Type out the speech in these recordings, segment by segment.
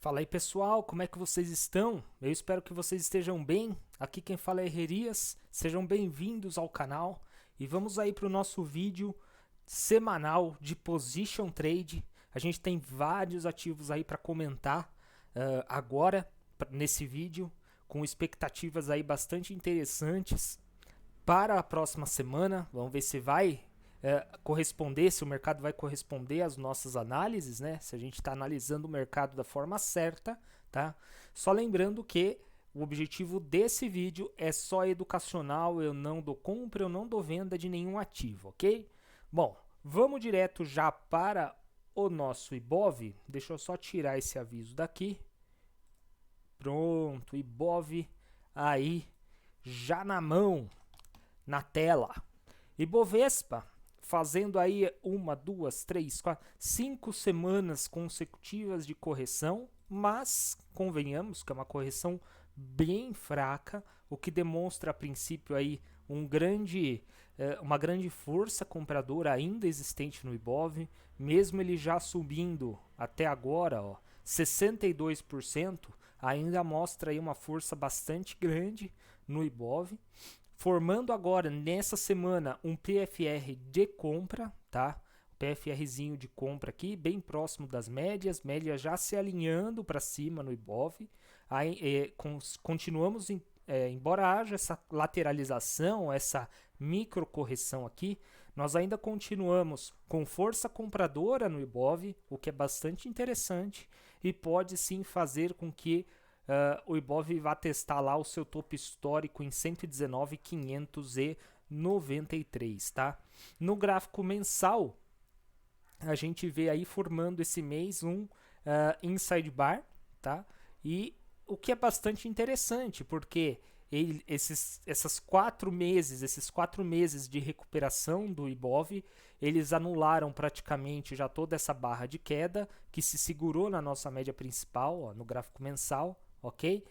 Fala aí pessoal, como é que vocês estão? Eu espero que vocês estejam bem. Aqui quem fala é Herrias. Sejam bem-vindos ao canal e vamos aí para o nosso vídeo semanal de Position Trade. A gente tem vários ativos aí para comentar agora nesse vídeo, com expectativas aí bastante interessantes para a próxima semana. Vamos ver se vai corresponder, se o mercado vai corresponder às nossas análises, né? Se a gente está analisando o mercado da forma certa, tá? Só lembrando que o objetivo desse vídeo é só educacional, eu não dou compra, eu não dou venda de nenhum ativo, ok? Bom, vamos direto já para o nosso Ibov. Deixa eu só tirar esse aviso daqui. Pronto, Ibov aí já na mão, na tela. Ibovespa fazendo aí uma, duas, três, quatro, 5 semanas consecutivas de correção, mas convenhamos que é uma correção bem fraca, o que demonstra a princípio aí uma grande força compradora ainda existente no Ibov, mesmo ele já subindo até agora, 62%, ainda mostra aí uma força bastante grande no Ibov, formando agora nessa semana um PFR de compra, tá? O PFRzinho de compra aqui, bem próximo das médias já se alinhando para cima no Ibov. Aí, continuamos, embora haja essa lateralização, essa micro correção aqui, nós ainda continuamos com força compradora no Ibov, o que é bastante interessante e pode sim fazer com que o Ibov vai testar lá o seu topo histórico em 119.593, tá? No gráfico mensal, a gente vê aí formando esse mês um inside bar, tá? E o que é bastante interessante, porque esses 4 meses de recuperação do Ibov, eles anularam praticamente já toda essa barra de queda que se segurou na nossa média principal, no gráfico mensal, ok?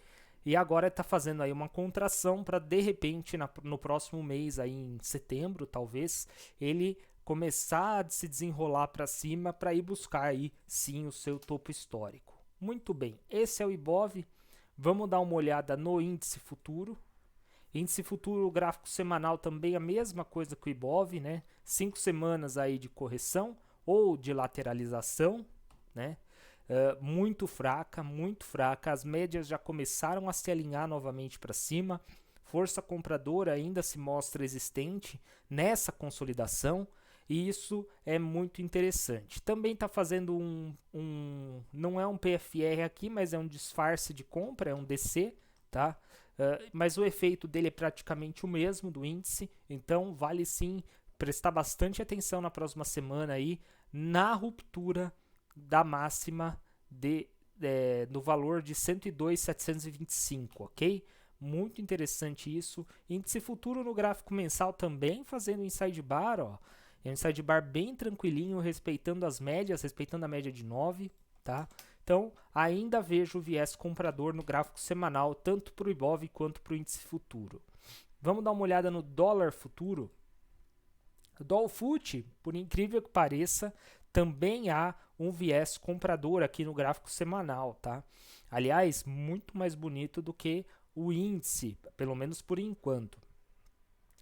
E agora está fazendo aí uma contração para de repente no próximo mês, aí em setembro talvez, ele começar a se desenrolar para cima para ir buscar aí sim o seu topo histórico. Muito bem, esse é o Ibov. Vamos dar uma olhada no índice futuro. Índice futuro, gráfico semanal também a mesma coisa que o Ibov, né? 5 semanas aí de correção ou de lateralização, né? Muito fraca, muito fraca. As médias já começaram a se alinhar novamente para cima. Força compradora ainda se mostra existente nessa consolidação e isso é muito interessante. Também está fazendo não é um PFR aqui, mas é um disfarce de compra, é um DC, tá? Mas o efeito dele é praticamente o mesmo do índice, então vale sim prestar bastante atenção na próxima semana aí na ruptura da máxima no valor de 102.725, ok? Muito interessante isso. Índice futuro no gráfico mensal também fazendo inside bar, ó. É um inside bar bem tranquilinho, respeitando as médias, respeitando a média de 9, tá? Então, ainda vejo o viés comprador no gráfico semanal, tanto para o Ibov quanto para o índice futuro. Vamos dar uma olhada no dólar futuro. O Dolfut, por incrível que pareça, também há um viés comprador aqui no gráfico semanal, tá? Aliás, muito mais bonito do que o índice, pelo menos por enquanto.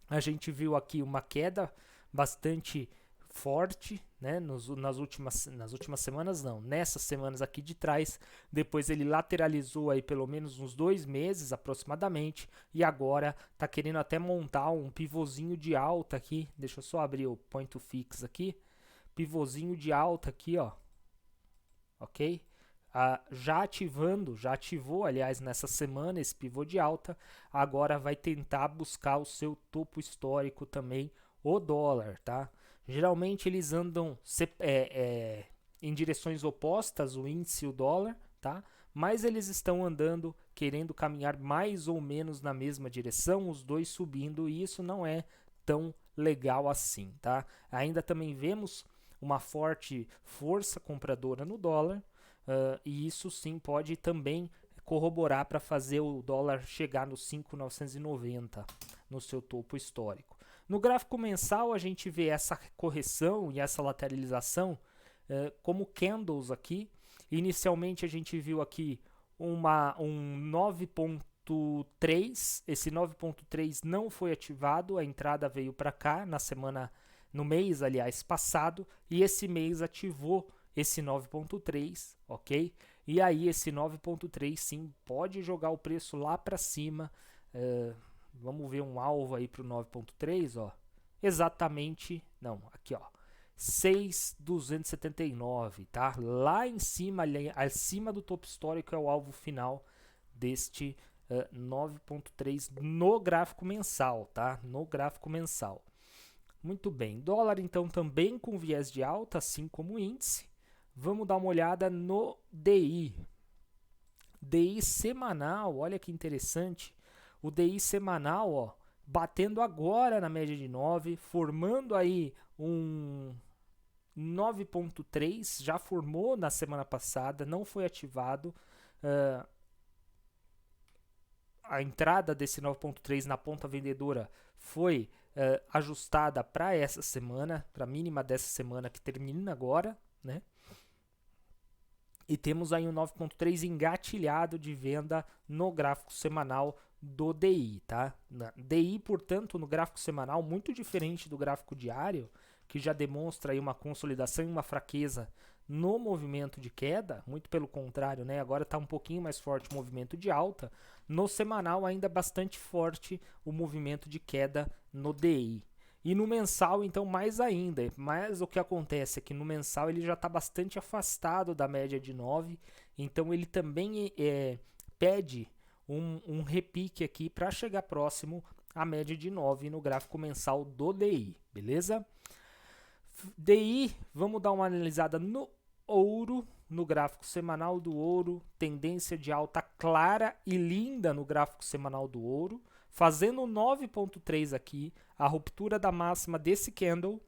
A gente viu aqui uma queda bastante forte, né, nas últimas semanas, não, nessas semanas aqui de trás. Depois ele lateralizou aí pelo menos uns 2 meses aproximadamente e agora tá querendo até montar um pivôzinho de alta aqui. Deixa eu só abrir o point to fix aqui, pivôzinho de alta aqui, ó, ok? Já ativou, aliás, nessa semana esse pivô de alta. Agora vai tentar buscar o seu topo histórico também, o dólar, tá? Geralmente eles andam em direções opostas, o índice e o dólar, tá? Mas eles estão andando, querendo caminhar mais ou menos na mesma direção, os dois subindo, e isso não é tão legal assim, tá? Ainda também vemos uma forte força compradora no dólar, e isso sim pode também corroborar para fazer o dólar chegar nos 5.990 no seu topo histórico. No gráfico mensal a gente vê essa correção e essa lateralização como candles aqui, Inicialmente a gente viu aqui um 9.3, esse 9.3 não foi ativado, a entrada veio para cá no mês, aliás, passado, e esse mês ativou esse 9.3, ok? E aí esse 9.3 sim pode jogar o preço lá para cima. Vamos ver um alvo aí para o 9.3, ó. Exatamente, não, aqui ó, 6.279, tá? Lá em cima, ali, acima do topo histórico é o alvo final deste 9.3 no gráfico mensal, tá? No gráfico mensal. Muito bem, dólar então também com viés de alta, assim como o índice. Vamos dar uma olhada no DI. DI semanal, olha que interessante. O DI semanal, ó, batendo agora na média de 9, formando aí um 9.3, já formou na semana passada, não foi ativado. A entrada desse 9.3 na ponta vendedora foi ajustada para essa semana, para a mínima dessa semana que termina agora, né? E temos aí um 9.3 engatilhado de venda no gráfico semanal do DI, tá? DI, portanto, no gráfico semanal, muito diferente do gráfico diário, que já demonstra aí uma consolidação e uma fraqueza no movimento de queda, muito pelo contrário, né? Agora está um pouquinho mais forte o movimento de alta. No semanal, ainda bastante forte o movimento de queda no DI. E no mensal, então, mais ainda. Mas o que acontece é que no mensal ele já está bastante afastado da média de 9. Então, ele também pede um repique aqui para chegar próximo à média de 9 no gráfico mensal do DI. Beleza? DI, vamos dar uma analisada no ouro. No gráfico semanal do ouro. Tendência de alta clara e linda no gráfico semanal do ouro. Fazendo 9.3 aqui, a ruptura da máxima desse candle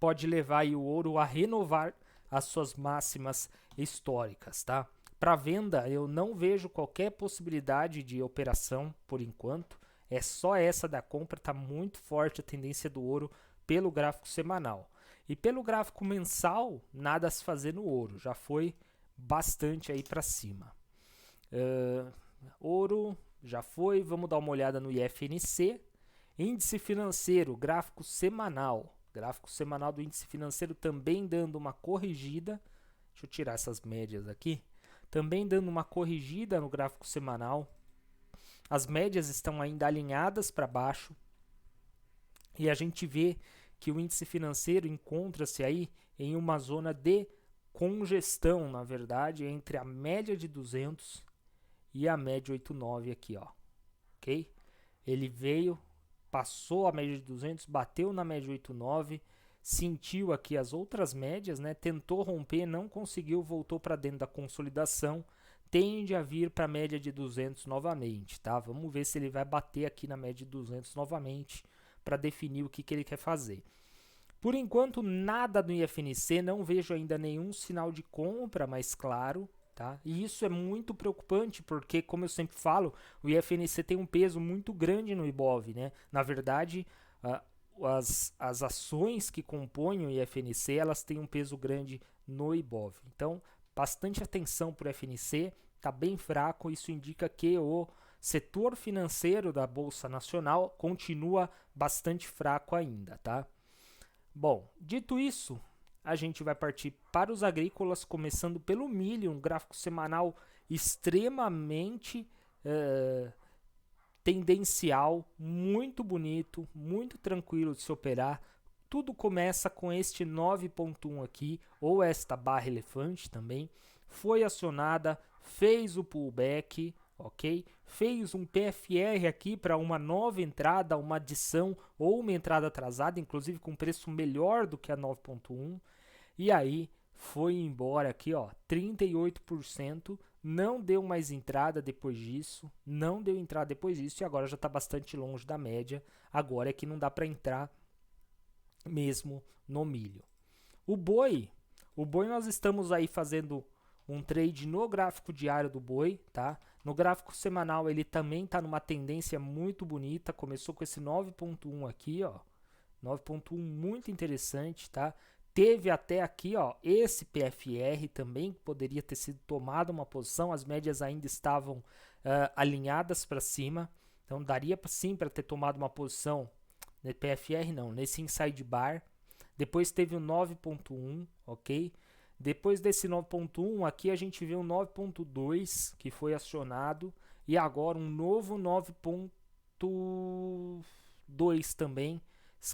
pode levar aí o ouro a renovar as suas máximas históricas, tá? Para venda, eu não vejo qualquer possibilidade de operação por enquanto. É só essa da compra, tá muito forte a tendência do ouro pelo gráfico semanal. E pelo gráfico mensal, nada a se fazer no ouro, já foi bastante aí para cima. Ouro já foi, vamos dar uma olhada no IFNC. Índice financeiro, gráfico semanal. Gráfico semanal do índice financeiro também dando uma corrigida. Deixa eu tirar essas médias aqui. Também dando uma corrigida no gráfico semanal. As médias estão ainda alinhadas para baixo. E a gente vê que o índice financeiro encontra-se aí em uma zona de congestão, na verdade, entre a média de 200 e a média 89 aqui, ó. Ok? Ele veio, passou a média de 200, bateu na média 89, sentiu aqui as outras médias, né? Tentou romper, não conseguiu, voltou para dentro da consolidação, tende a vir para a média de 200 novamente, tá? Vamos ver se ele vai bater aqui na média de 200 novamente para definir o que ele quer fazer. Por enquanto, nada no IFNC, não vejo ainda nenhum sinal de compra mais claro, tá? E isso é muito preocupante porque, como eu sempre falo, o IFNC tem um peso muito grande no IBOV, né? Na verdade, as ações que compõem o IFNC, elas têm um peso grande no IBOV. Então, bastante atenção para o IFNC, está bem fraco, isso indica que o setor financeiro da Bolsa Nacional continua bastante fraco ainda, tá? Bom, dito isso, a gente vai partir para os agrícolas, começando pelo milho, um gráfico semanal extremamente tendencial, muito bonito, muito tranquilo de se operar. Tudo começa com este 9.1 aqui, ou esta barra elefante também, foi acionada, fez o pullback, ok? Fez um PFR aqui para uma nova entrada, uma adição ou uma entrada atrasada, inclusive com preço melhor do que a 9.1. E aí foi embora aqui, ó, 38%, não deu mais entrada depois disso, não deu entrada depois disso e agora já está bastante longe da média. Agora é que não dá para entrar mesmo no milho. O boi nós estamos aí fazendo um trade no gráfico diário do boi, tá? No gráfico semanal ele também está numa tendência muito bonita, começou com esse 9.1 aqui, ó, 9.1 muito interessante, tá? Teve até aqui, ó, esse PFR também, que poderia ter sido tomado uma posição, as médias ainda estavam alinhadas para cima, então daria sim para ter tomado uma posição, no PFR não, nesse inside bar. Depois teve o 9.1, ok? Depois desse 9.1 aqui a gente vê um 9.2 que foi acionado e agora um novo 9.2 também,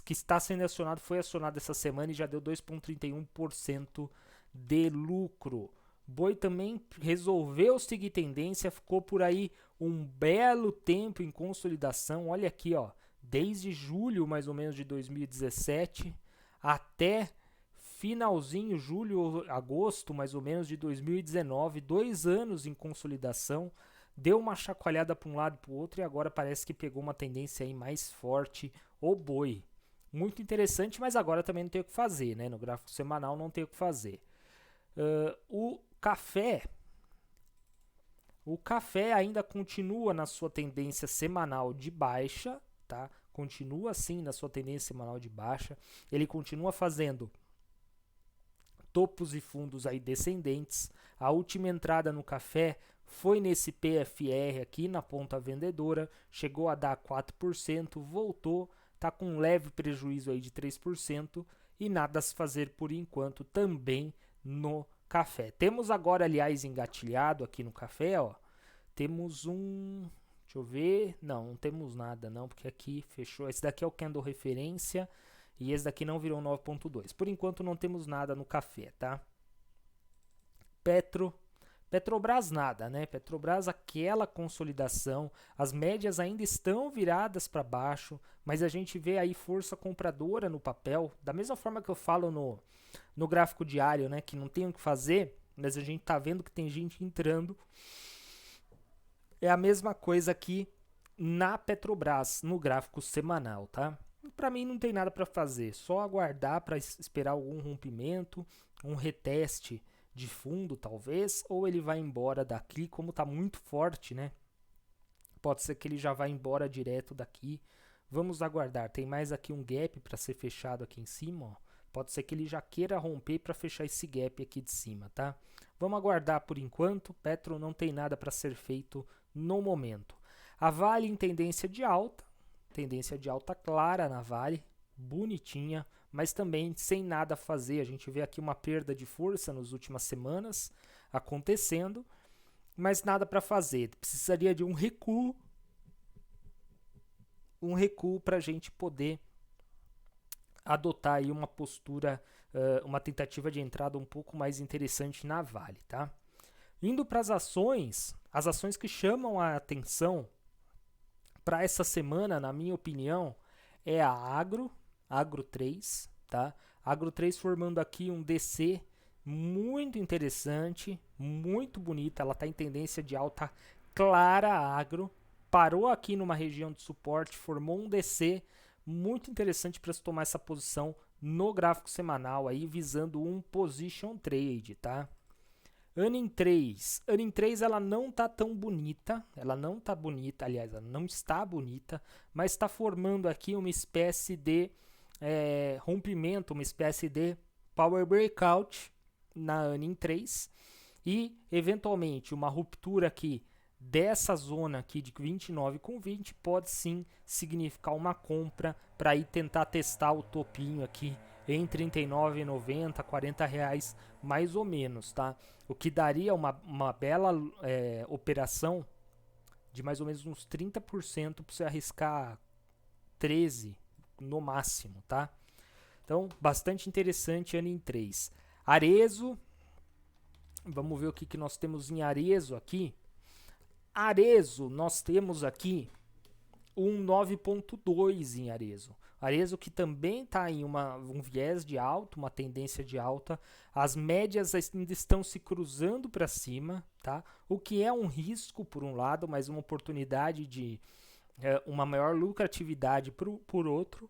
que está sendo acionado, foi acionado essa semana e já deu 2,31% de lucro. Boi também resolveu seguir tendência, ficou por aí um belo tempo em consolidação. Olha aqui, ó, desde julho mais ou menos de 2017 até finalzinho, julho, agosto mais ou menos de 2019, 2 anos em consolidação. Deu uma chacoalhada para um lado e para o outro e agora parece que pegou uma tendência aí mais forte o boi. Muito interessante, mas agora também não tem o que fazer, né? No gráfico semanal não tem o que fazer. O café ainda continua na sua tendência semanal de baixa, tá? Continua assim na sua tendência semanal de baixa. Ele continua fazendo topos e fundos aí descendentes. A última entrada no café foi nesse PFR aqui na ponta vendedora, chegou a dar 4%, voltou, está com um leve prejuízo aí de 3% e nada a se fazer por enquanto também no café. Temos agora, aliás, engatilhado aqui no café, ó, temos um, deixa eu ver, não temos nada não, porque aqui fechou, esse daqui é o candle referência e esse daqui não virou 9.2. Por enquanto não temos nada no café, tá? Petrobras nada, né? Petrobras aquela consolidação, as médias ainda estão viradas para baixo, mas a gente vê aí força compradora no papel, da mesma forma que eu falo no gráfico diário, né? Que não tem o que fazer, mas a gente tá vendo que tem gente entrando. É a mesma coisa aqui na Petrobras, no gráfico semanal, tá? Para mim não tem nada para fazer, só aguardar para esperar algum rompimento, um reteste de fundo talvez, ou ele vai embora daqui, como está muito forte, né? Pode ser que ele já vá embora direto daqui. Vamos aguardar. Tem mais aqui um gap para ser fechado aqui em cima, ó. Pode ser que ele já queira romper para fechar esse gap aqui de cima, tá? Vamos aguardar por enquanto. Petro não tem nada para ser feito no momento. A Vale em tendência de alta clara na Vale, bonitinha, mas também sem nada a fazer. A gente vê aqui uma perda de força nas últimas semanas acontecendo, mas nada para fazer. Precisaria de um recuo para a gente poder adotar aí uma postura, uma tentativa de entrada um pouco mais interessante na Vale, tá? Indo para as ações que chamam a atenção para essa semana, na minha opinião, é a Agro 3, tá? Agro 3 formando aqui um DC muito interessante, muito bonita, ela está em tendência de alta clara agro, parou aqui numa região de suporte, formou um DC muito interessante para se tomar essa posição no gráfico semanal aí, visando um position trade, tá? Earning 3 ela não tá tão bonita, aliás, ela não está bonita, mas está formando aqui uma espécie de rompimento, uma espécie de power breakout na Earning 3 e eventualmente uma ruptura aqui dessa zona aqui de 29,20 pode sim significar uma compra para ir tentar testar o topinho aqui em R$ 39,90, R$ 40 mais ou menos, tá? O que daria uma bela operação de mais ou menos uns 30% para você arriscar 13 no máximo, tá? Então, bastante interessante ano em 3. Arezo, vamos ver o que nós temos em Arezo aqui. Arezo, nós temos aqui um 9.2 em Arezo. Arezo que também está em um viés de alta, uma tendência de alta. As médias ainda estão se cruzando para cima, tá? O que é um risco por um lado, mas uma oportunidade de uma maior lucratividade por outro.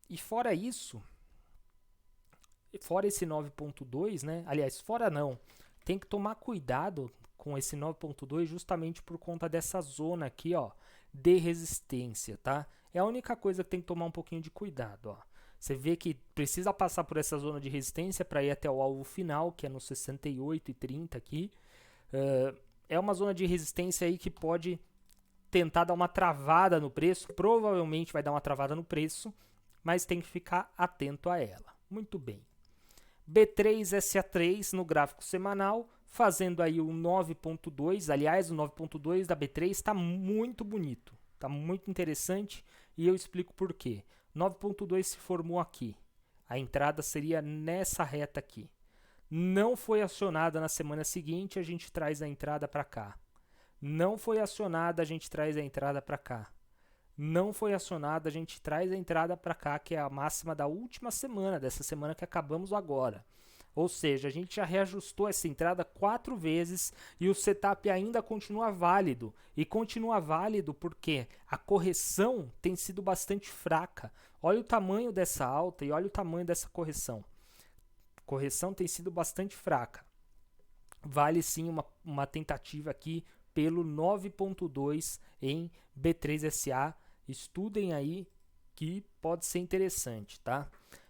E fora isso, fora esse 9.2, né? Aliás, fora não, tem que tomar cuidado com esse 9.2 justamente por conta dessa zona aqui, ó, de resistência, tá? É a única coisa que tem que tomar um pouquinho de cuidado, ó. Você vê que precisa passar por essa zona de resistência para ir até o alvo final, que é no 68,30 aqui. É uma zona de resistência aí que pode tentar dar uma travada no preço, provavelmente vai dar uma travada no preço, mas tem que ficar atento a ela. Muito bem. B3SA3 no gráfico semanal, fazendo aí o 9.2, aliás, o 9.2 da B3 está muito bonito, está muito interessante e eu explico por quê. 9.2 se formou aqui, a entrada seria nessa reta aqui. Não foi acionada na semana seguinte, a gente traz a entrada para cá. Não foi acionada, a gente traz a entrada para cá. Não foi acionada, a gente traz a entrada para cá, que é a máxima da última semana, dessa semana que acabamos agora. Ou seja, a gente já reajustou essa entrada 4 vezes e o setup ainda continua válido. E continua válido porque a correção tem sido bastante fraca. Olha o tamanho dessa alta e olha o tamanho dessa correção. A correção tem sido bastante fraca. Vale sim uma tentativa aqui pelo 9.2 em B3SA. Estudem aí que pode ser interessante, tá?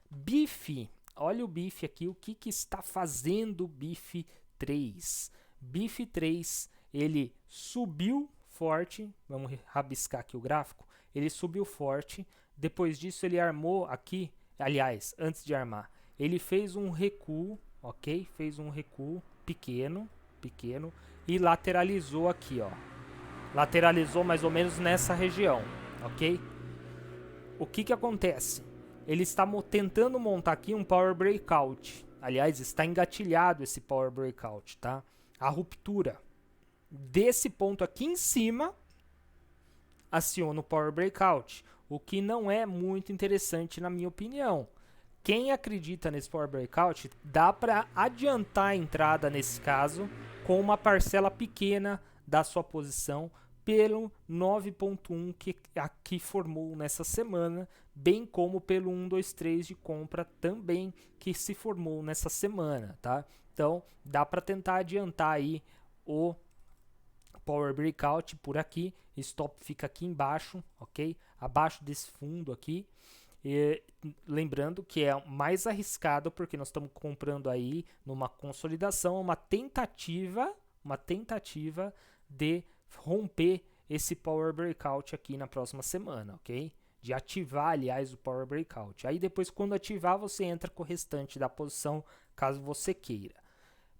BIF, olha o BIF aqui, o que está fazendo o BIF 3? BIF 3, ele subiu forte, vamos rabiscar aqui o gráfico, ele subiu forte, depois disso ele armou aqui, aliás, antes de armar, ele fez um recuo, ok? Fez um recuo pequeno, e lateralizou aqui, ó. Lateralizou mais ou menos nessa região, ok? O que acontece? Ele está tentando montar aqui um Power Breakout. Aliás, está engatilhado esse Power Breakout, tá? A ruptura desse ponto aqui em cima aciona o Power Breakout, o que não é muito interessante na minha opinião. Quem acredita nesse Power Breakout, dá para adiantar a entrada nesse caso com uma parcela pequena da sua posição pelo 9.1 que aqui formou nessa semana, bem como pelo 123 de compra também que se formou nessa semana, tá? Então, dá para tentar adiantar aí o Power Breakout por aqui, stop fica aqui embaixo, ok? Abaixo desse fundo aqui. E lembrando que é mais arriscado porque nós estamos comprando aí numa consolidação, uma tentativa de romper esse Power Breakout aqui na próxima semana, ok? De ativar, aliás, o Power Breakout. Aí depois, quando ativar, você entra com o restante da posição, caso você queira.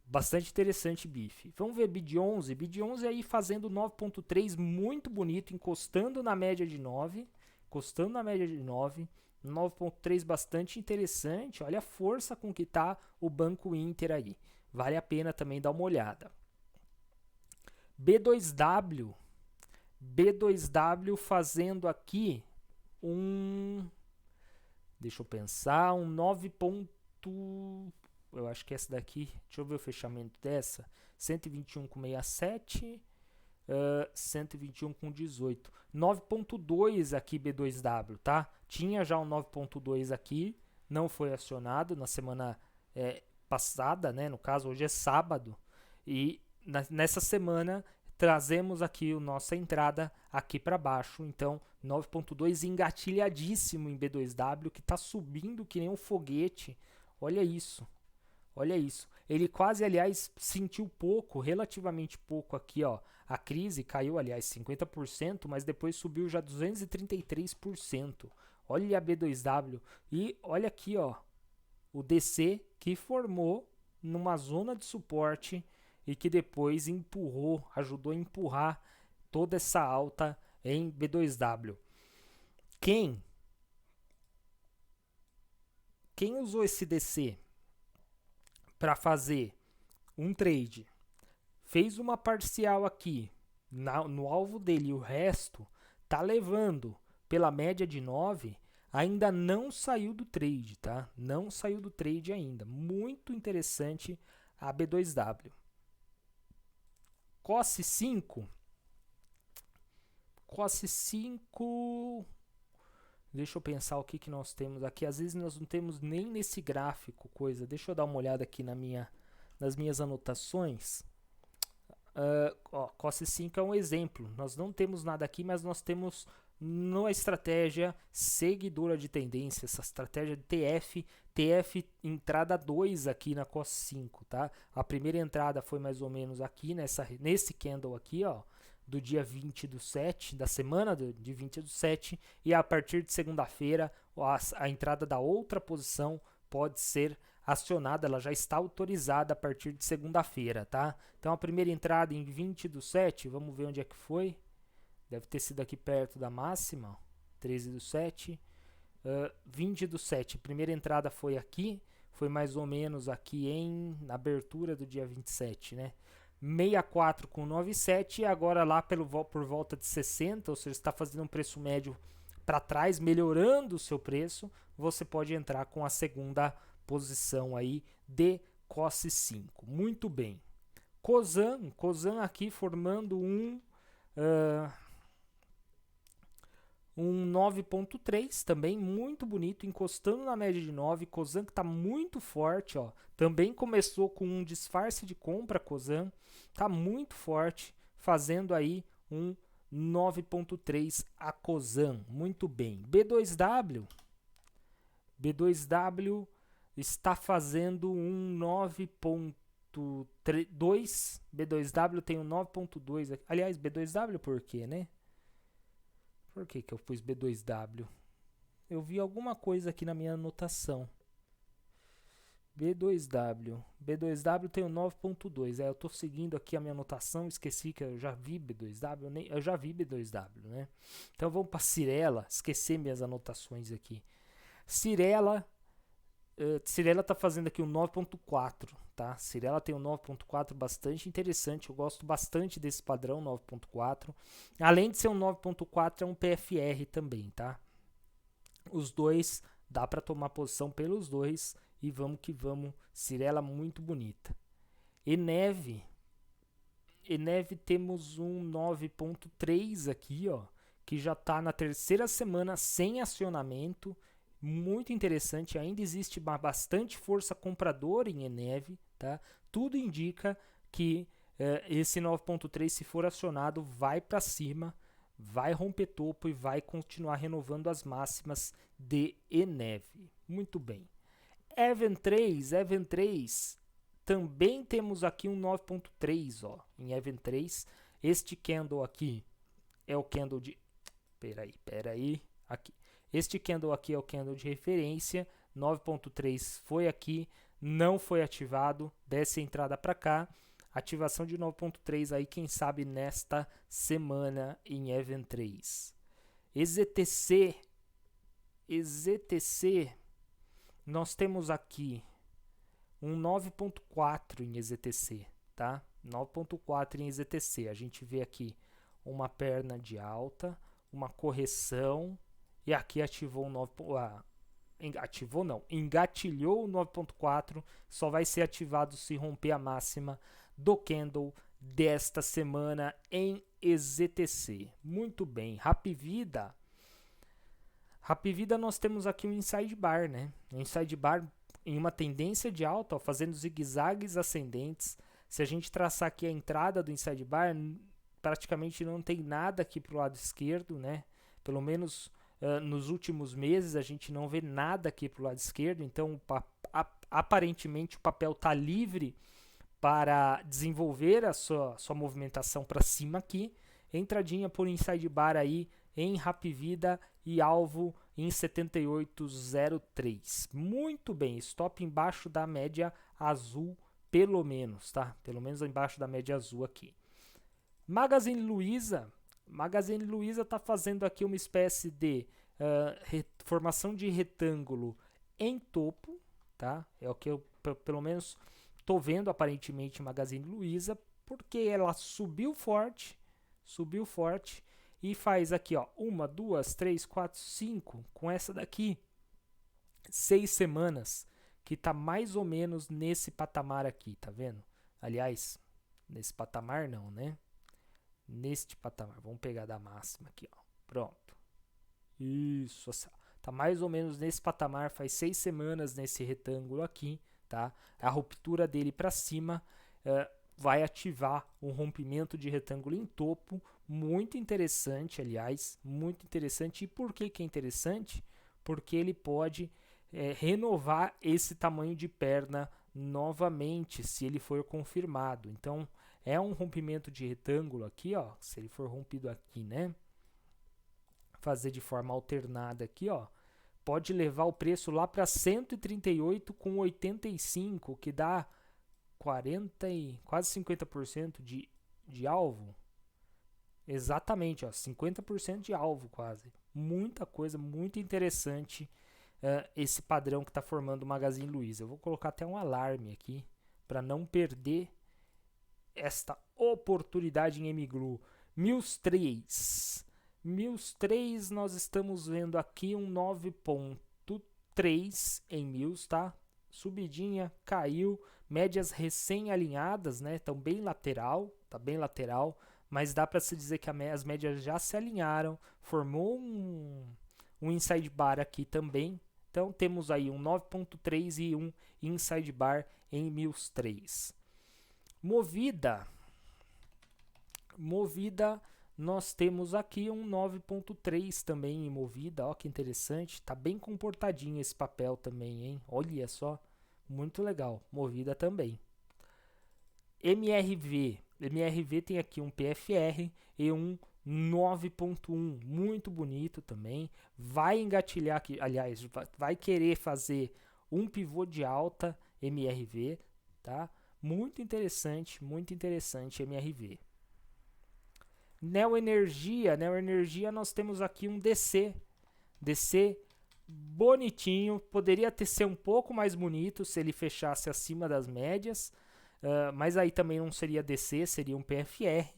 Bastante interessante BIF. Vamos ver BID 11. BID 11 aí fazendo 9.3, muito bonito, encostando na média de 9. 9.3 bastante interessante. Olha a força com que está o Banco Inter aí. Vale a pena também dar uma olhada. B2W fazendo aqui deixa eu pensar, um 9. Eu acho que essa daqui, deixa eu ver o fechamento dessa, 121,67, 121,18, 9.2 aqui B2W, tá? Tinha já um 9.2 aqui, não foi acionado na semana passada, né? No caso, hoje é sábado, e nessa semana trazemos aqui a nossa entrada aqui para baixo, então 9.2 engatilhadíssimo em B2W, que está subindo que nem um foguete. Olha isso. Olha isso. Ele quase, aliás, sentiu pouco, relativamente pouco aqui, ó. A crise caiu, aliás, 50%, mas depois subiu já 233%. Olha a B2W. E olha aqui, ó, o DC que formou numa zona de suporte e que depois ajudou a empurrar toda essa alta em B2W. Quem usou esse DC para fazer um trade, fez uma parcial aqui no alvo dele, e o resto tá levando pela média de 9, ainda não saiu do trade, tá? Não saiu do trade ainda. Muito interessante a B2W. COSE 5. Deixa eu pensar o que nós temos aqui. Às vezes nós não temos nem nesse gráfico coisa. Deixa eu dar uma olhada aqui nas minhas anotações. COSE 5 é um exemplo. Nós não temos nada aqui, mas nós temos na estratégia seguidora de tendência, essa estratégia de TF entrada 2 aqui na COS 5, tá? A primeira entrada foi mais ou menos aqui, nesse candle aqui, ó, do dia 20 do 7, da semana de 20 do 7, e a partir de segunda-feira, a entrada da outra posição pode ser acionada, ela já está autorizada a partir de segunda-feira, tá? Então a primeira entrada em 20 do 7, vamos ver onde é que foi. Deve ter sido aqui perto da máxima, 13 do 7. 20 do 7, primeira entrada foi aqui, foi mais ou menos aqui na abertura do dia 27, né? 64 com 97 e agora lá por volta de 60, ou seja, está fazendo um preço médio para trás, melhorando o seu preço, você pode entrar com a segunda posição aí de COS 5. Muito bem. Cosan aqui formando um 9.3, também muito bonito, encostando na média de 9. Cosan que está muito forte, ó. Também começou com um disfarce de compra, Cosan. Está muito forte, fazendo aí um 9.3 a Cosan. Muito bem. B2W está fazendo um 9.2. B2W tem um 9.2 aqui. Aliás, B2W por quê, né? Por que eu pus B2W? Eu vi alguma coisa aqui na minha anotação. B2W tem o 9.2. Eu estou seguindo aqui a minha anotação. Esqueci que eu já vi B2W. Eu já vi B2W, né? Então vamos para Cyrela. Esqueci minhas anotações aqui. Cyrela está fazendo aqui um 9.4. Tá? Cyrela tem um 9.4 bastante interessante. Eu gosto bastante desse padrão 9.4. Além de ser um 9.4, é um PFR também, tá? Os dois, dá para tomar posição pelos dois. E vamos que vamos. Cyrela muito bonita. Eneve temos um 9.3 aqui, ó. Que já está na terceira semana sem acionamento. Muito interessante, ainda existe bastante força compradora em Eneve, tá? Tudo indica que esse 9.3, se for acionado, vai para cima, vai romper topo e vai continuar renovando as máximas de Eneve. Muito bem. Even 3, também temos aqui um 9.3, ó, em Even 3. Este candle aqui é o candle de... Peraí, aqui. Este candle aqui é o candle de referência, 9.3 foi aqui, não foi ativado, desce a entrada para cá, ativação de 9.3 aí, quem sabe nesta semana em Even 3. EZTC, nós temos aqui um 9.4 em EZTC, tá? 9.4 em EZTC, a gente vê aqui uma perna de alta, uma correção, e aqui ativou engatilhou o 9.4, só vai ser ativado se romper a máxima do candle desta semana em EZTC. Muito bem, Hapvida nós temos aqui um inside bar, né? Um inside bar em uma tendência de alta, ó, fazendo zigue-zagues ascendentes. Se a gente traçar aqui a entrada do inside bar, praticamente não tem nada aqui para o lado esquerdo, né? Pelo menos nos últimos meses a gente não vê nada aqui para o lado esquerdo, então aparentemente o papel está livre para desenvolver a sua movimentação para cima aqui. Entradinha por inside bar aí em Hapvida e alvo em 78,03. Muito bem, stop embaixo da média azul, pelo menos, tá? Pelo menos embaixo da média azul aqui. Magazine Luiza está fazendo aqui uma espécie de formação de retângulo em topo, tá? É o que eu, pelo menos, estou vendo aparentemente Magazine Luiza, porque ela subiu forte e faz aqui, ó, 1, 2, 3, 4, 5, com essa daqui, 6 semanas, que está mais ou menos nesse patamar aqui, tá vendo? Aliás, nesse patamar não, né? Neste patamar, vamos pegar da máxima aqui, ó. Pronto. Isso, tá mais ou menos nesse patamar, faz 6 semanas nesse retângulo aqui, tá? A ruptura dele para cima vai ativar um rompimento de retângulo em topo muito interessante, aliás, muito interessante. E por que que é interessante? Porque ele pode renovar esse tamanho de perna novamente, se ele for confirmado. Então, é um rompimento de retângulo aqui, ó, se ele for rompido aqui, né? Fazer de forma alternada aqui, ó, pode levar o preço lá para 138,85, que dá 40 e quase 50% de alvo. Exatamente, ó, 50% de alvo quase. Muita coisa, muito interessante esse padrão que está formando o Magazine Luiza. Eu vou colocar até um alarme aqui para não perder esta oportunidade em MGLU. Mills 3. Mills 3 nós estamos vendo aqui um 9.3 em Mills, tá? Subidinha, caiu, médias recém-alinhadas, né? Estão bem lateral, tá bem lateral, mas dá para se dizer que as médias já se alinharam, formou um inside bar aqui também. Então temos aí um 9.3 e um inside bar em Mills 3. Movida, nós temos aqui um 9.3 também em Movida, ó que interessante, tá bem comportadinho esse papel também, hein? Olha só, muito legal, Movida também. MRV tem aqui um PFR e um 9.1, muito bonito também, vai engatilhar aqui, aliás, vai querer fazer um pivô de alta MRV, tá? Muito interessante MRV. Neo Energia nós temos aqui um DC bonitinho, poderia ser um pouco mais bonito se ele fechasse acima das médias, mas aí também não seria DC, seria um PFR.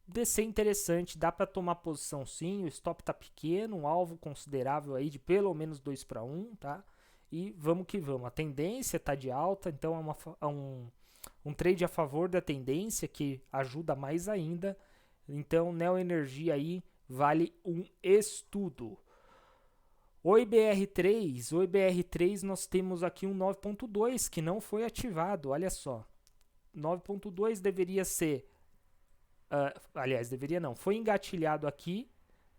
DC interessante, dá para tomar posição sim, o stop tá pequeno, um alvo considerável aí de pelo menos 2-1, tá? E vamos que vamos, a tendência tá de alta, então é um trade a favor da tendência que ajuda mais ainda. Então, Neo Energia aí vale um estudo. Oi BR3 nós temos aqui um 9.2 que não foi ativado, olha só. 9.2 deveria ser, aliás, deveria não, foi engatilhado aqui,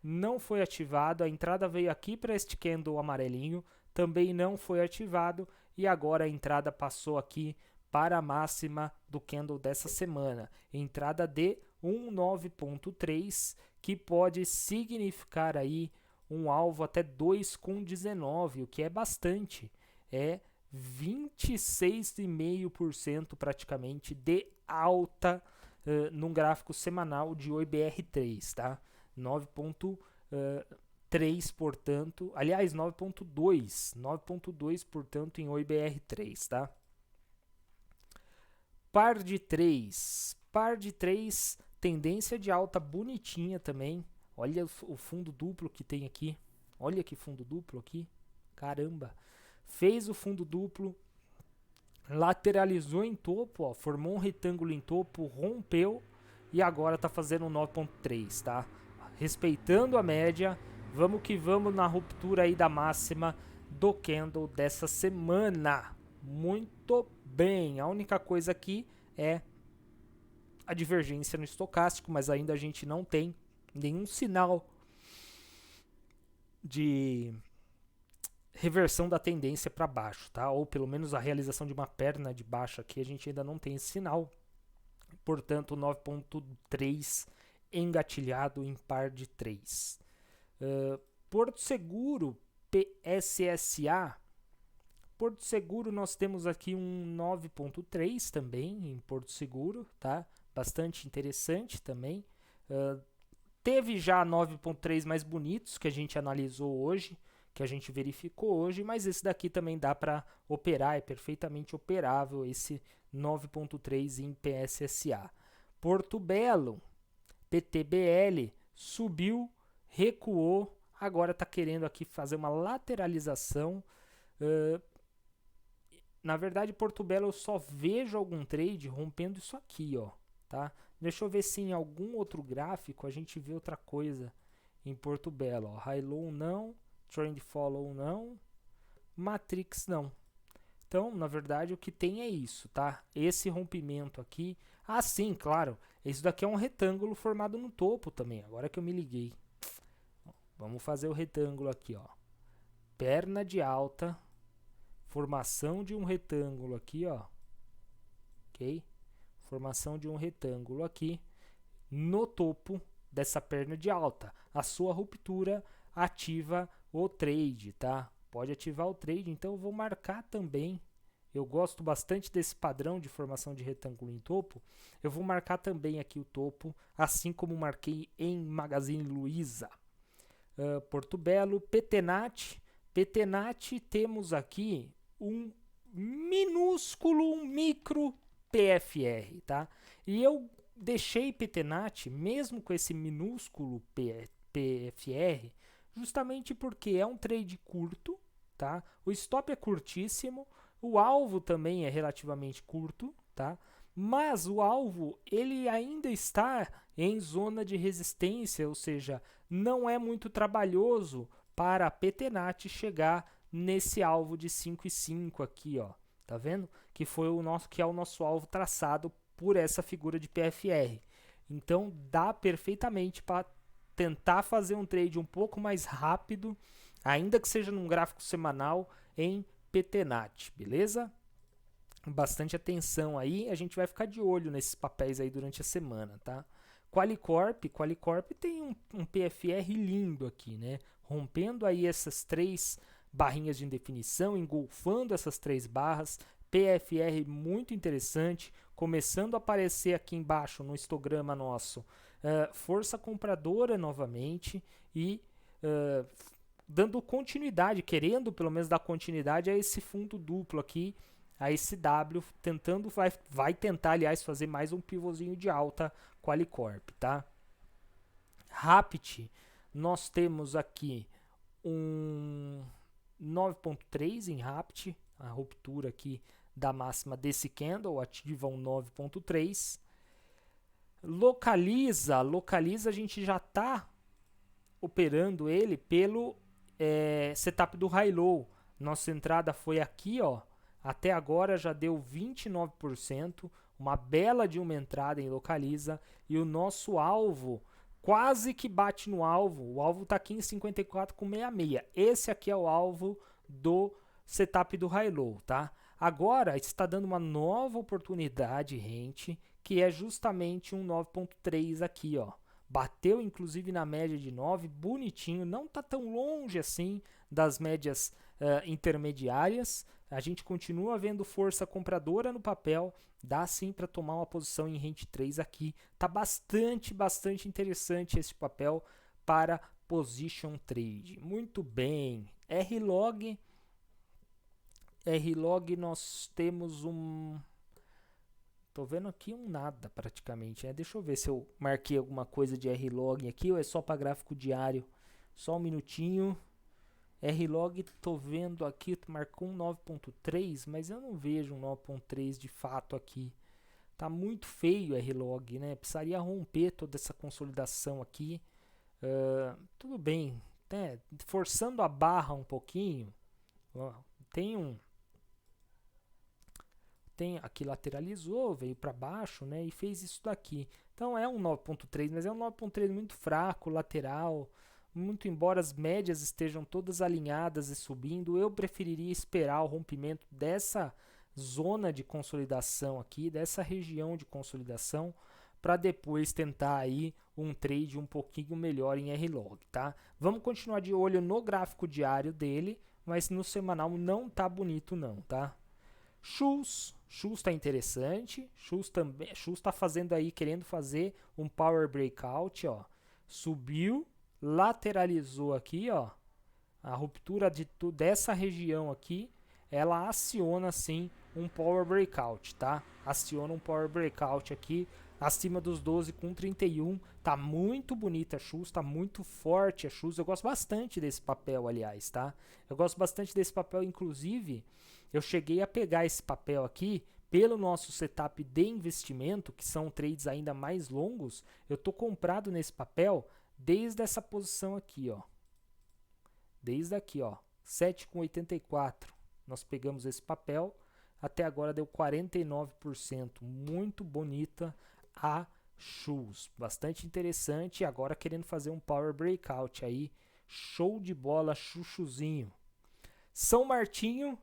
não foi ativado, a entrada veio aqui para este candle amarelinho, também não foi ativado e agora a entrada passou aqui para a máxima do candle dessa semana, entrada de 9.3, que pode significar aí um alvo até 2,19, o que é bastante, é 26,5% praticamente de alta num gráfico semanal de OIBR3, tá? 9.3, portanto, aliás, 9.2, portanto, em OIBR3, tá? Par de 3, tendência de alta bonitinha também. Olha o fundo duplo que tem aqui. Olha que fundo duplo aqui. Caramba. Fez o fundo duplo. Lateralizou em topo, ó, formou um retângulo em topo, rompeu e agora tá fazendo um 9.3, tá? Respeitando a média. Vamos que vamos na ruptura aí da máxima do candle dessa semana. Muito bem. A única coisa aqui é a divergência no estocástico, mas ainda a gente não tem nenhum sinal de reversão da tendência para baixo, tá? Ou pelo menos a realização de uma perna de baixo aqui, a gente ainda não tem esse sinal. Portanto, 9.3 engatilhado em par de 3. Porto Seguro, PSSA. Porto Seguro nós temos aqui um 9.3 também em Porto Seguro, tá? Bastante interessante também. Teve já 9.3 mais bonitos que a gente analisou hoje, que a gente verificou hoje, mas esse daqui também dá para operar, é perfeitamente operável esse 9.3 em PSSA. Porto Belo, PTBL, subiu, recuou, agora está querendo aqui fazer uma lateralização. Na verdade, Porto Belo eu só vejo algum trade rompendo isso aqui, ó, tá? Deixa eu ver se em algum outro gráfico a gente vê outra coisa em Porto Belo. High Low não, Trend Follow não, Matrix não. Então, na verdade, o que tem é isso, tá? Esse rompimento aqui. Ah, sim, claro. Isso daqui é um retângulo formado no topo também. Agora que eu me liguei. Vamos fazer o retângulo aqui, ó. Perna de alta. Formação de um retângulo aqui, ó. Ok? Formação de um retângulo aqui. No topo dessa perna de alta. A sua ruptura ativa o trade, tá? Pode ativar o trade, então eu vou marcar também. Eu gosto bastante desse padrão de formação de retângulo em topo. Eu vou marcar também aqui o topo, assim como marquei em Magazine Luiza. Porto Belo, Petenat. Petenat, temos aqui um minúsculo, um micro PFR, tá? E eu deixei Petenat, mesmo com esse minúsculo PFR, justamente porque é um trade curto, tá? O stop é curtíssimo, o alvo também é relativamente curto, tá? Mas o alvo ele ainda está em zona de resistência, ou seja, não é muito trabalhoso para a Petenat chegar nesse alvo de 5,5 aqui, ó. Tá vendo? Que é o nosso alvo traçado por essa figura de PFR. Então dá perfeitamente para tentar fazer um trade um pouco mais rápido, ainda que seja num gráfico semanal em Petenat, beleza? Bastante atenção aí, a gente vai ficar de olho nesses papéis aí durante a semana, tá? Qualicorp tem um PFR lindo aqui, né? Rompendo aí essas 3 barrinhas de indefinição, engolfando essas 3 barras, PFR muito interessante, começando a aparecer aqui embaixo no histograma nosso, força compradora novamente e dando continuidade, querendo pelo menos dar continuidade a esse fundo duplo aqui, a esse W, vai tentar, aliás, fazer mais um pivôzinho de alta Qualicorp, tá? Rapid, nós temos aqui um 9.3 em Rapid, a ruptura aqui da máxima desse candle, ativa um 9.3. Localiza a gente já está operando ele pelo setup do High Low. Nossa entrada foi aqui, ó. Até agora já deu 29%, uma bela de uma entrada em Localiza, e o nosso alvo quase que bate no alvo. O alvo está aqui em 54,66. Esse aqui é o alvo do setup do High Low, tá? Agora está dando uma nova oportunidade rente, que é justamente um 9.3 aqui, ó. Bateu inclusive na média de 9, bonitinho, não está tão longe assim das médias intermediárias. A gente continua vendo força compradora no papel, dá sim para tomar uma posição em rente 3 aqui. Tá bastante interessante esse papel para position trade. Muito bem. R-Log nós temos um... Tô vendo aqui um nada praticamente, né? Deixa eu ver se eu marquei alguma coisa de R-Log aqui ou é só para gráfico diário. Só um minutinho. R-Log, tô vendo aqui, marcou um 9.3, mas eu não vejo um 9.3 de fato aqui. Tá muito feio o R-Log, né? Precisaria romper toda essa consolidação aqui. Tudo bem, né? Forçando a barra um pouquinho, ó, aqui lateralizou, veio para baixo, né? E fez isso daqui. Então é um 9.3, mas é um 9.3 muito fraco, lateral. Muito embora as médias estejam todas alinhadas e subindo, eu preferiria esperar o rompimento dessa zona de consolidação aqui, dessa região de consolidação, para depois tentar aí um trade um pouquinho melhor em R-Log, tá? Vamos continuar de olho no gráfico diário dele, mas no semanal não tá bonito não, tá? Shoes está interessante, Shoes está fazendo aí, querendo fazer um power breakout, ó. Subiu, lateralizou aqui, ó, a ruptura dessa região aqui, ela aciona sim um power breakout, tá? Aciona um power breakout aqui acima dos 12,31. Tá muito bonita a Shoes, tá muito forte a Shoes. Eu gosto bastante desse papel, aliás, tá? Eu gosto bastante desse papel, inclusive, eu cheguei a pegar esse papel aqui pelo nosso setup de investimento, que são trades ainda mais longos. Eu tô comprado nesse papel desde essa posição aqui, ó. Desde aqui, ó, 7,84. nós pegamos esse papel, até agora deu 49%, muito bonita a Shoes, bastante interessante, agora querendo fazer um Power Breakout aí, show de bola, chuchuzinho. São Martinho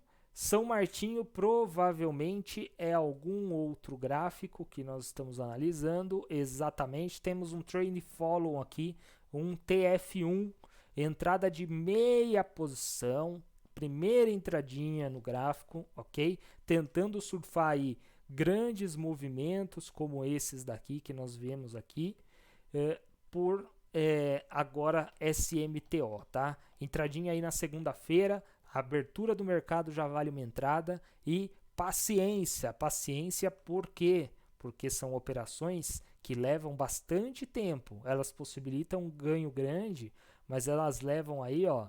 provavelmente é algum outro gráfico que nós estamos analisando, exatamente, temos um Trend Follow aqui, um TF1, entrada de meia posição, primeira entradinha no gráfico, ok? Tentando surfar aí grandes movimentos como esses daqui que nós vemos aqui, por agora SMTO, tá? Entradinha aí na segunda-feira, a abertura do mercado já vale uma entrada e paciência por quê? Porque são operações que levam bastante tempo, elas possibilitam um ganho grande, mas elas levam aí, ó,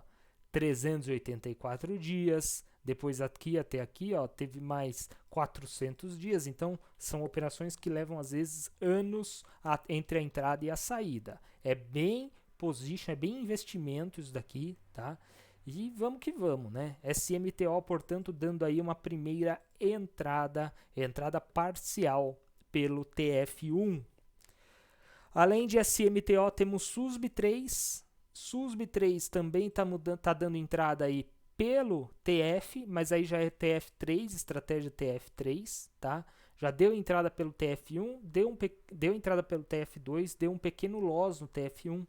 384 dias, depois aqui até aqui, ó, teve mais 400 dias, então são operações que levam às vezes anos entre a entrada e a saída. É bem position, é bem investimento isso daqui, tá? E vamos que vamos, né? SMTO, portanto, dando aí uma primeira entrada parcial pelo TF1. Além de SMTO, temos SUSB 3. SUSB 3 também tá dando entrada aí pelo TF, mas aí já é TF3, estratégia TF3, tá? Já deu entrada pelo TF1, deu entrada pelo TF2, deu um pequeno loss no TF1.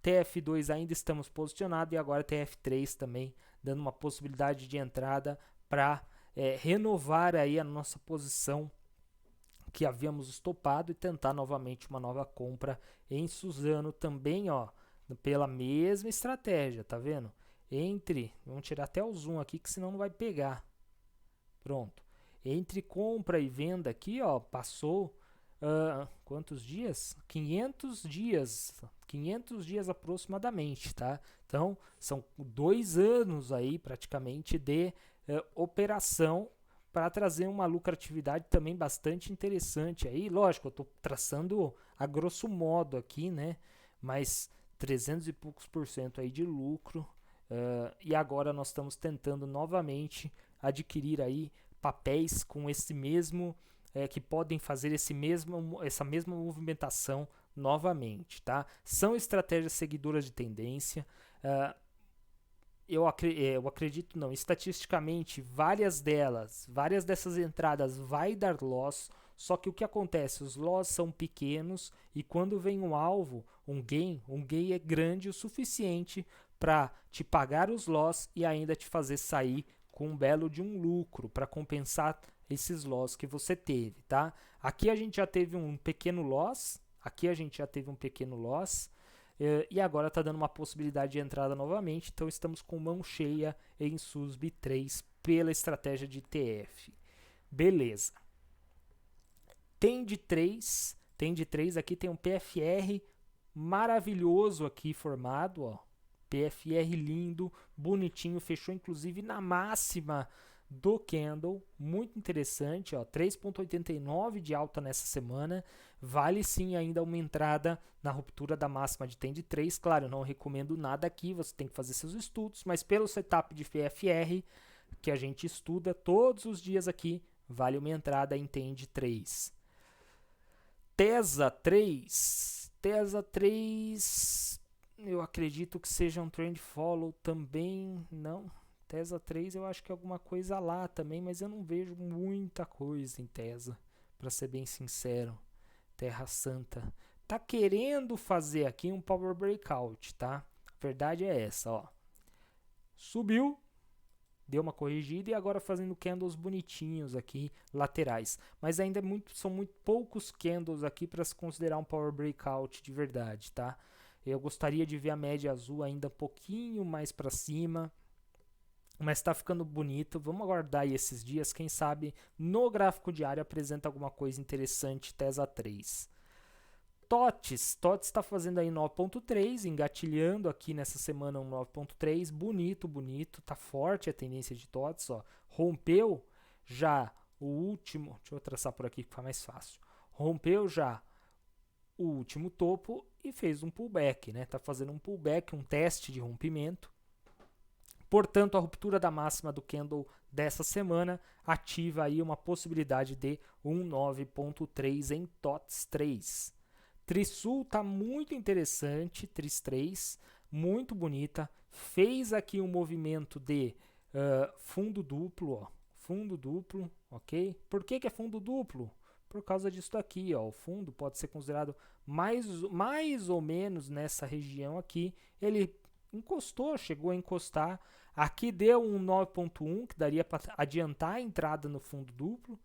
TF2 ainda estamos posicionados e agora TF3 também dando uma possibilidade de entrada para renovar aí a nossa posição que havíamos estopado e tentar novamente uma nova compra em Suzano também, ó, pela mesma estratégia, tá vendo? Vamos tirar até o zoom aqui que senão não vai pegar. Pronto. Entre compra e venda aqui, ó, passou quantos dias? 500 dias aproximadamente, tá? Então, são 2 anos aí praticamente de operação para trazer uma lucratividade também bastante interessante aí. Lógico, eu estou traçando a grosso modo aqui, né? Mas 300 e poucos % aí de lucro. E agora nós estamos tentando novamente adquirir aí papéis com esse mesmo que podem fazer essa mesma movimentação novamente, tá? São estratégias seguidoras de tendência. Eu acredito não, estatisticamente várias dessas entradas vai dar loss, só que o que acontece? Os loss são pequenos e quando vem um alvo, um gain é grande o suficiente para te pagar os loss e ainda te fazer sair com um belo de um lucro para compensar esses loss que você teve, tá? Aqui a gente já teve um pequeno loss, e agora está dando uma possibilidade de entrada novamente, então estamos com mão cheia em SUSB 3 pela estratégia de TF. Beleza. Tend 3, aqui tem um PFR maravilhoso aqui formado, ó. PFR lindo, bonitinho, fechou inclusive na máxima do candle, muito interessante, ó, 3,89 de alta nessa semana, vale sim ainda uma entrada na ruptura da máxima de Tend 3, claro, eu não recomendo nada aqui, você tem que fazer seus estudos, mas pelo setup de PFR, que a gente estuda todos os dias aqui, vale uma entrada em Tend 3. Tesa 3, eu acredito que seja um trend follow também, não. Tesa 3 eu acho que é alguma coisa lá também, mas eu não vejo muita coisa em Tesa, para ser bem sincero. Terra Santa tá querendo fazer aqui um Power Breakout, tá? A verdade é essa, ó. Subiu, deu uma corrigida e agora fazendo candles bonitinhos aqui, laterais. Mas ainda são muito poucos candles aqui para se considerar um Power Breakout de verdade, tá? Eu gostaria de ver a média azul ainda um pouquinho mais para cima. Mas está ficando bonito, vamos aguardar aí esses dias, quem sabe no gráfico diário apresenta alguma coisa interessante, Tesa 3. TOTS está fazendo aí 9.3, engatilhando aqui nessa semana um 9.3, bonito, tá forte a tendência de TOTS, ó. Rompeu já o último, deixa eu traçar por aqui que fica mais fácil, rompeu já o último topo e fez um pullback, né? Tá fazendo um pullback, um teste de rompimento, Portanto, a ruptura da máxima do candle dessa semana ativa aí uma possibilidade de 19.3 em TOTS 3. Trisul está muito interessante, Tris 3, muito bonita. Fez aqui um movimento de fundo duplo, ó, fundo duplo, ok? Por que é fundo duplo? Por causa disso daqui, ó, o fundo pode ser considerado mais ou menos nessa região aqui. Ele encostou, chegou a encostar. Aqui deu um 9.1, que daria para adiantar a entrada no fundo duplo.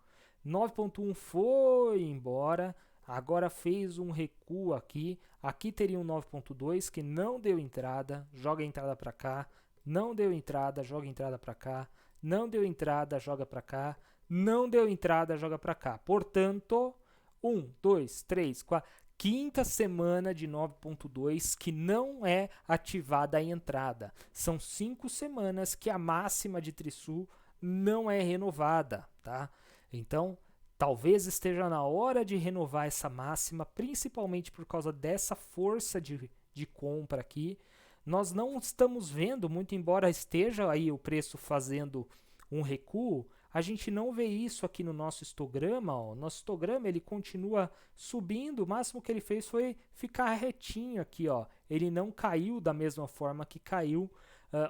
9.1 foi embora. Agora fez um recuo aqui. Aqui teria um 9.2 que não deu entrada. Joga a entrada para cá. Não deu entrada, joga a entrada para cá. Não deu entrada, joga para cá. Não deu entrada, joga para cá. Portanto, 1, 2, 3, 4... quinta semana de 9.2 que não é ativada a entrada. São 5 semanas que a máxima de Trisul não é renovada, tá? Então, talvez esteja na hora de renovar essa máxima, principalmente por causa dessa força de compra aqui. Nós não estamos vendo, muito embora esteja aí o preço fazendo um recuo, a gente não vê isso aqui no nosso histograma. Ó. Nosso histograma ele continua subindo, o máximo que ele fez foi ficar retinho aqui. Ó. Ele não caiu da mesma forma que caiu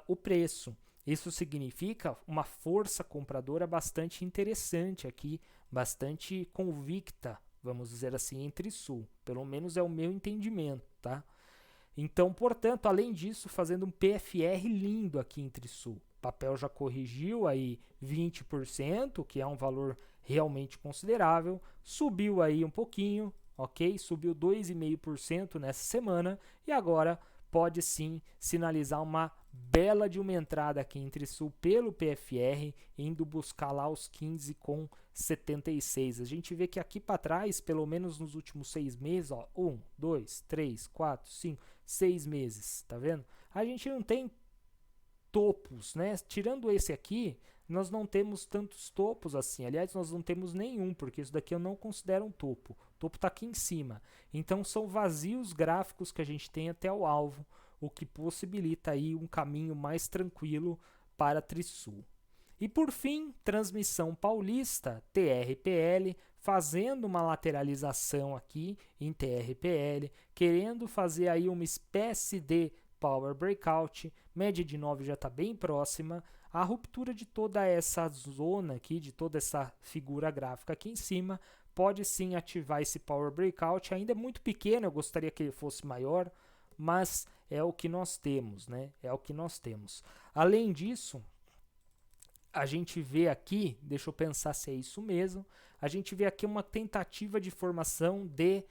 o preço. Isso significa uma força compradora bastante interessante aqui, bastante convicta, vamos dizer assim, em Trisul. Pelo menos é o meu entendimento, tá? Então, portanto, além disso, fazendo um PFR lindo aqui em Trisul. O papel já corrigiu aí 20%, que é um valor realmente considerável. Subiu aí um pouquinho, ok? Subiu 2,5% nessa semana e agora pode sim sinalizar uma bela de uma entrada aqui em Trisul pelo PFR, indo buscar lá os 15,76. A gente vê que aqui para trás, pelo menos nos últimos 6 meses, ó, 1, 2, 3, 4, 5, 6 meses, tá vendo? A gente não tem topos, né? Tirando esse aqui, nós não temos tantos topos assim. Aliás, nós não temos nenhum, porque isso daqui eu não considero um topo. O topo está aqui em cima. Então, são vazios gráficos que a gente tem até o alvo, o que possibilita aí um caminho mais tranquilo para Trisul. E por fim, transmissão paulista, TRPL, fazendo uma lateralização aqui em TRPL, querendo fazer aí uma espécie de Power Breakout, média de 9 já está bem próxima, a ruptura de toda essa zona aqui, de toda essa figura gráfica aqui em cima, pode sim ativar esse Power Breakout, ainda é muito pequeno, eu gostaria que ele fosse maior, mas é o que nós temos, né? É o que nós temos. Além disso, a gente vê aqui, deixa eu pensar se é isso mesmo, a gente vê aqui uma tentativa de formação de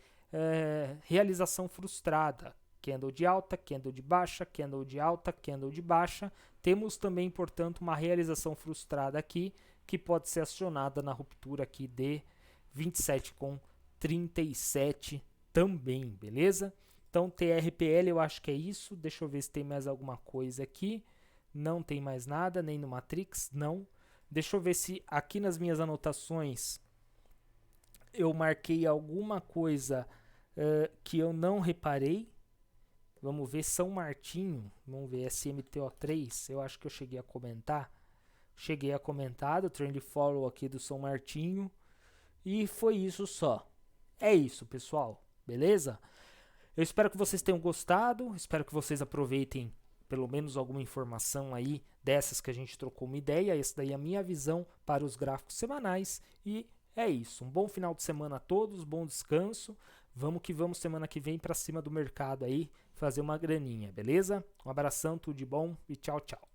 realização frustrada. Candle de alta, candle de baixa, candle de alta, candle de baixa. Temos também, portanto, uma realização frustrada aqui, que pode ser acionada na ruptura aqui de 27,37 também, beleza? Então, TRPL eu acho que é isso. Deixa eu ver se tem mais alguma coisa aqui. Não tem mais nada, nem no Matrix, não. Deixa eu ver se aqui nas minhas anotações eu marquei alguma coisa que eu não reparei. Vamos ver São Martinho, vamos ver SMTO3, eu acho que eu cheguei a comentar. Cheguei a comentar do Trend Follow aqui do São Martinho. E foi isso só. É isso, pessoal, beleza? Eu espero que vocês tenham gostado, espero que vocês aproveitem pelo menos alguma informação aí dessas que a gente trocou uma ideia. Essa daí é a minha visão para os gráficos semanais e é isso. Um bom final de semana a todos, bom descanso. Vamos que vamos semana que vem para cima do mercado aí, fazer uma graninha, beleza? Um abração, tudo de bom e tchau, tchau.